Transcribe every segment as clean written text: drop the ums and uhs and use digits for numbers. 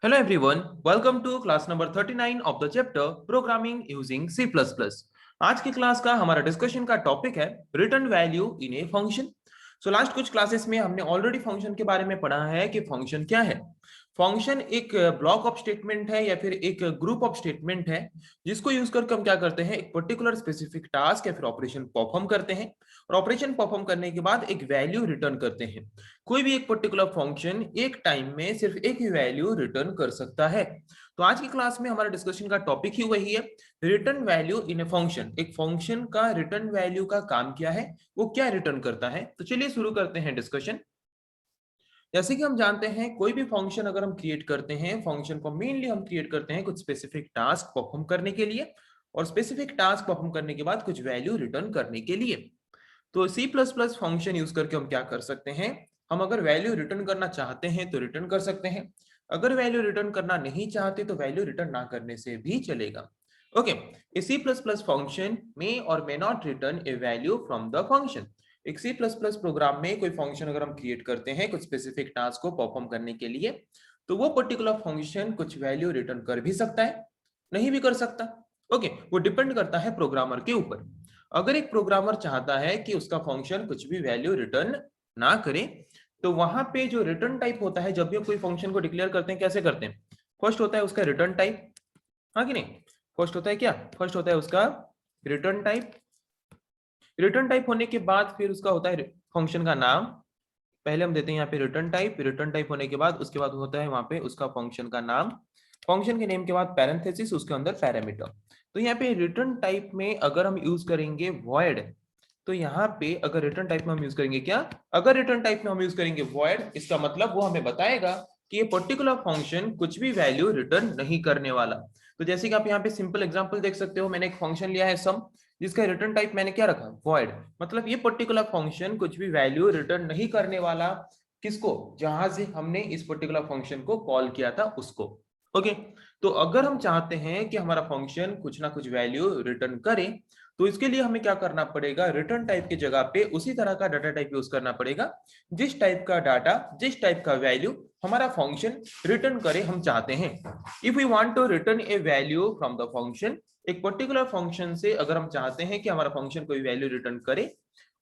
Hello everyone, welcome to class number 39 of the chapter Programming using C++। आज की class का हमारा discussion का टॉपिक है return value in a function. So last कुछ classes में हमने ऑलरेडी फंक्शन के बारे में पढ़ा है कि फंक्शन क्या है। फंक्शन एक ब्लॉक ऑफ स्टेटमेंट है या फिर एक ग्रुप ऑफ स्टेटमेंट है जिसको यूज करके हम क्या करते हैं, एक पर्टिकुलर स्पेसिफिक टास्क या फिर ऑपरेशन परफॉर्म करते हैं और ऑपरेशन परफॉर्म करने के बाद एक वैल्यू रिटर्न करते हैं। कोई भी एक पर्टिकुलर फंक्शन एक टाइम में सिर्फ एक ही वैल्यू रिटर्न कर सकता है। तो आज की क्लास में हमारा डिस्कशन का टॉपिक ही वही है, return value in a function. एक फंक्शन का रिटर्न वैल्यू का काम क्या है, वो क्या रिटर्न करता है। तो चलिए शुरू करते हैं डिस्कशन। जैसे कि हम जानते हैं कोई भी फंक्शन अगर हम क्रिएट करते हैं, फंक्शन को मेनली हम क्रिएट करते हैं कुछ स्पेसिफिक टास्क परफॉर्म करने के लिए और स्पेसिफिक टास्क परफॉर्म करने के बाद कुछ वैल्यू रिटर्न करने के लिए। तो C plus plus function use करके हम क्या कर सकते हैं, हम अगर वैल्यू रिटर्न करना चाहते हैं तो रिटर्न कर सकते हैं, अगर वैल्यू रिटर्न करना नहीं चाहते तो वैल्यू रिटर्न ना करने से भी चलेगा। ओके, ए सी प्लस प्लस फंक्शन मे और may not return a value from the function. एक सी प्लस प्लस प्रोग्राम में कोई फंक्शन अगर हम क्रिएट करते हैं कुछ स्पेसिफिक टास्क को परफॉर्म करने के लिए, तो वो पर्टिकुलर फंक्शन कुछ वैल्यू रिटर्न कर भी सकता है, नहीं भी कर सकता। ओके, वो डिपेंड करता है प्रोग्रामर के ऊपर। अगर एक प्रोग्रामर चाहता है कि उसका फंक्शन कुछ भी वैल्यू रिटर्न ना करे, तो वहां पे जो रिटर्न टाइप होता है, जब भी कोई फंक्शन को डिक्लेयर करते हैं कैसे करते हैं, फर्स्ट होता है उसका रिटर्न टाइप। हाँ कि नहीं, फर्स्ट होता है क्या, फर्स्ट होता है उसका रिटर्न टाइप। रिटर्न टाइप होने के बाद फिर उसका होता है फंक्शन का नाम। पहले हम देते हैं यहाँ पे रिटर्न टाइप, रिटर्न टाइप होने के बाद उसके बाद होता है वहां पे उसका फंक्शन का नाम। फंक्शन के नेम के बाद पैरेंथेसिस, उसके अंदर पैरामीटर। तो यहाँ पे रिटर्न टाइप में अगर हम यूज करेंगे void, तो यहाँ पे अगर रिटर्न टाइप में हम यूज करेंगे क्या, अगर रिटर्न टाइप में हम यूज करेंगे void, इसका मतलब वो हमें बताएगा कि ये पर्टिकुलर फंक्शन कुछ भी वैल्यू रिटर्न नहीं करने वाला। तो जैसे कि आप यहाँ पे सिंपल एग्जांपल देख सकते हो, मैंने एक फंक्शन लिया है सम, जिसका रिटर्न टाइप मैंने क्या रखा, void। मतलब ये पर्टिकुलर फंक्शन कुछ भी वैल्यू रिटर्न नहीं करने वाला। किसको, जहां से हमने इस पर्टिकुलर फंक्शन को कॉल किया था उसको। ओके, तो अगर हम चाहते हैं कि हमारा फंक्शन कुछ ना कुछ वैल्यू रिटर्न करे, तो इसके लिए हमें क्या करना पड़ेगा, रिटर्न टाइप की जगह पे उसी तरह का डाटा टाइप यूज करना पड़ेगा जिस टाइप का डाटा, जिस टाइप का वैल्यू हमारा फंक्शन रिटर्न करे हम चाहते हैं। If we want to return a value from the function, एक पर्टिकुलर फंक्शन से अगर हम चाहते हैं कि हमारा फंक्शन कोई वैल्यू रिटर्न करे,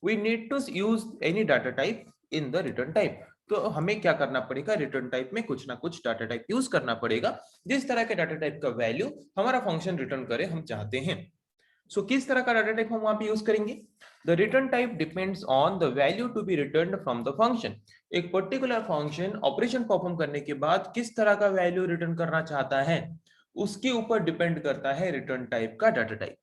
we need to use any data type in the return type. तो हमें क्या करना पड़ेगा, रिटर्न टाइप में कुछ ना कुछ डाटा टाइप यूज करना पड़ेगा जिस तरह के डाटा टाइप का वैल्यू हमारा फंक्शन रिटर्न करे हम चाहते हैं। सो किस तरह का डाटा टाइप हम वहां पे यूज करेंगे, the return type depends on the value to be returned from the function. एक पर्टिकुलर फंक्शन ऑपरेशन परफॉर्म करने के बाद किस तरह का वैल्यू रिटर्न करना चाहता है, उसके ऊपर डिपेंड करता है रिटर्न टाइप का डाटा टाइप।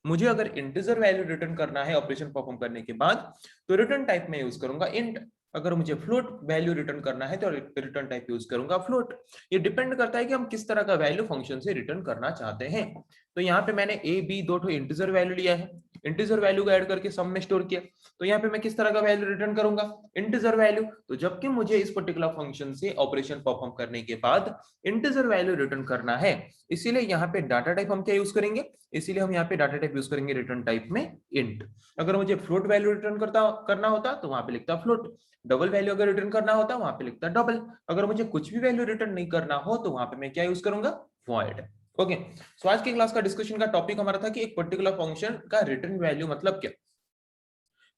मुझे अगर इंटीजर वैल्यू रिटर्न करना है ऑपरेशन परफॉर्म करने के बाद, तो रिटर्न टाइप में यूज करूंगा इंट। अगर मुझे फ्लोट वैल्यू रिटर्न करना है तो रिटर्न टाइप यूज करूंगा फ्लोट। ये डिपेंड करता है कि हम किस तरह का वैल्यू फंक्शन से रिटर्न करना चाहते हैं। तो यहाँ पे मैंने ए बी दो ठो इंटीजर वैल्यू लिया है, इंटीजर वैल्यू को ऐड करके सम में स्टोर किया। तो यहाँ पे मैं किस तरह का वैल्यू रिटर्न करूंगा, इंटीजर वैल्यू। तो जबकि मुझे इस पर्टिकुलर फंक्शन से ऑपरेशन परफॉर्म करने के बाद इंटीजर वैल्यू रिटर्न करना है, इसीलिए यहाँ पे डाटा टाइप हम क्या यूज करेंगे, इसीलिए हम यहाँ पे डाटा टाइप यूज करेंगे रिटर्न टाइप में इंट। अगर मुझे फ्लोट वैल्यू रिटर्न करना होता तो वहां पे लिखता फ्लोट। डबल वैल्यू अगर रिटर्न करना होता वहां पे लिखता डबल। अगर मुझे कुछ भी वैल्यू रिटर्न नहीं करना हो तो वहां पे मैं क्या यूज करूंगा, void। ओके, सो आज की क्लास का डिस्कशन का टॉपिक हमारा था कि एक पर्टिकुलर फंक्शन का रिटर्न वैल्यू मतलब क्या।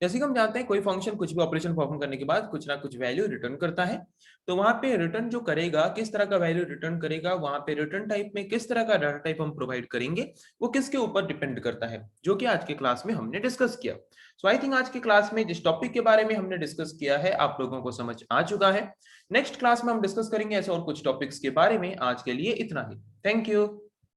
जैसे कि हम जानते हैं कोई फंक्शन कुछ भी ऑपरेशन परफॉर्म करने के बाद कुछ ना कुछ वैल्यू रिटर्न करता है। तो वहां पे रिटर्न जो करेगा, किस तरह का वैल्यू रिटर्न करेगा, वहां पे रिटर्न टाइप में किस तरह का डाटा टाइप हम प्रोवाइड करेंगे, वो किसके ऊपर डिपेंड करता है, जो कि आज के क्लास में हमने डिस्कस किया। सो आई थिंक आज की क्लास में जिस टॉपिक के बारे में हमने डिस्कस किया है आप लोगों को समझ आ चुका है। नेक्स्ट क्लास में हम डिस्कस करेंगे ऐसे और कुछ टॉपिक्स के बारे में। आज के लिए इतना ही, थैंक यू।